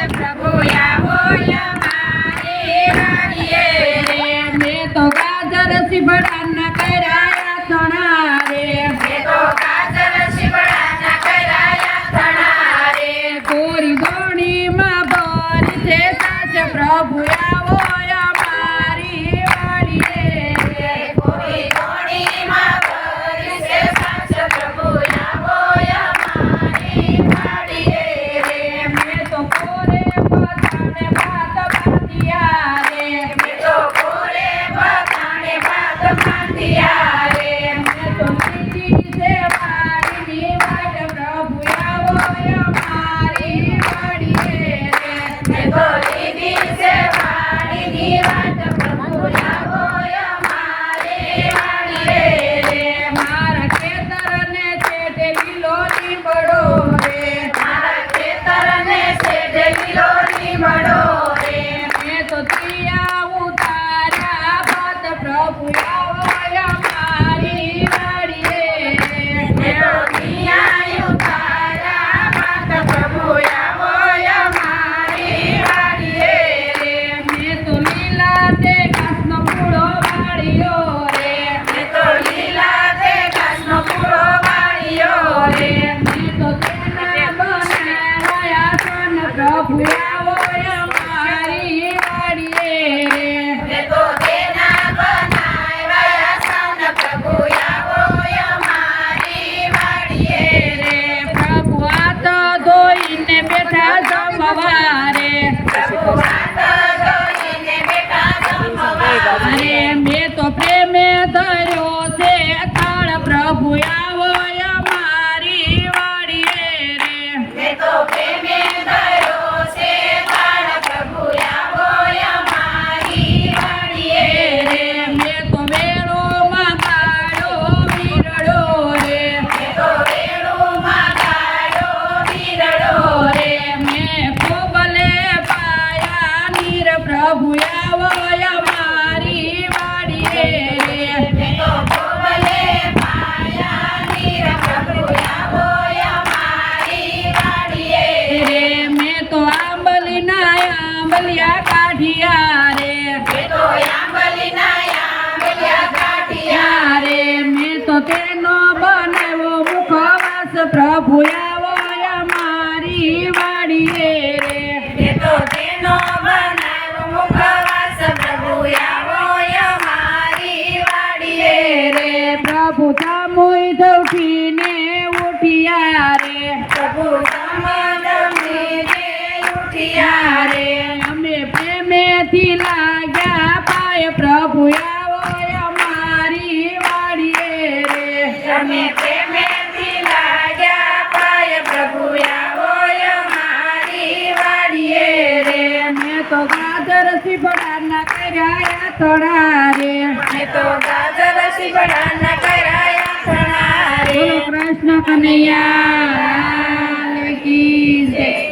પ્રભુ આવો અમારી વાડીએ રે મેં તો ગાજર સીભડાના કર્યા થણા રે મેં તો ગાજર સીભડાના કર્યા થણા રે કોરી ગોણીમાં ભરી છે સાચ પ્રભુ આવો અમારી વાડીએ રે કોરી ગોણીમાં ભરી છે સાચ પ્રભુ આવો અમારી વાડીએ રે મેં તો કોરે બધાને ભાત બાંધ્યા રે મેં તો કોરે બધાને ભાત બાંધ્યા રે મેં તો લીધી છે વાડીની વાટ પ્રભુ આવો અમારી વાડીએ રે મેં તો લીધી છે વાડીની વાટ પ્રભુ આવો અમારી વાડીએ રે મારા ખેતરને છેડે લીલો લીમડો રે મારા ખેતરને છેડે લીલો લીમડો રે મેં તો ત્રિયા ઉતાર્યા ભાત પ્રભુ આવો અમારી વાડીએ રે મેં તો ત્રિયા ઉતાર્યા ભાત પ્રભુ આવો અમારી વાડીએ રે મેં તો લીલા તે ઘાસનો પૂળો વાળ્યો રે મેં તો લીલા તે ઘાસનો પૂળો વાળ્યો રે મેં તો તેના બનાવ્યા સોન પ્રભુ આવો અમારી વાડીએ રે મેં તો તેના બનાવ્યા સોન પ્રભુ આવો અમારી વાડીએ રે પ્રભુ હાથ ધોઈને બેઠા જમવારે પ્રભુ હાથ ધોઈને બેઠા જમવારે મેં તો પ્રેમે ધર્યો છે થાળ પ્રભુ આવો અમારી વાડીએ રે મેં તો પ્રેમે ધર્યો છે થાળ પ્રભુ આવો અમારી વાડીએ રે મેં તો વેળોમાં ગાળો વીરડો રે મેં તો વેળોમાં ગાળો વીરડો રે મેં કોબલે પાયા નીર પ્રભુ આવો અમારી વાડીએ રે મેં તો કોબલે પાયા નીર પ્રભુ આવો અમારી વાડીએ રે મેં તો આંબલિયા કાઢિયા રે મેં તો આંબલિયા કાઢિયા રે મેં તો તેનો બનાવ્યો મુખવાસ પ્રભુ આવો અમારી વાડીએ રે મેં તો તેનો બનાવ્યો મુખવાસ પ્રભુ આવો અમારી વાડીએ રે પ્રભુ સામોઈ ધવઠીને ઉઠિયા રે પ્રભુ સામોઈને ઉઠિયા રે અમે પ્રેમેથી લાગ્યા પાય પ્રભુ આવો અમારી વાડીએ રે અમે પ્રેમેથી લાગ્યા પાય પ્રભુ આવો અમારી વાડીએ રે મેં તો ગાજર સીભડાના કર્યા થણા રે મેં તો ગાજર સીભડાના કર્યા થણા રે કૃષ્ણ કનૈયા કી જય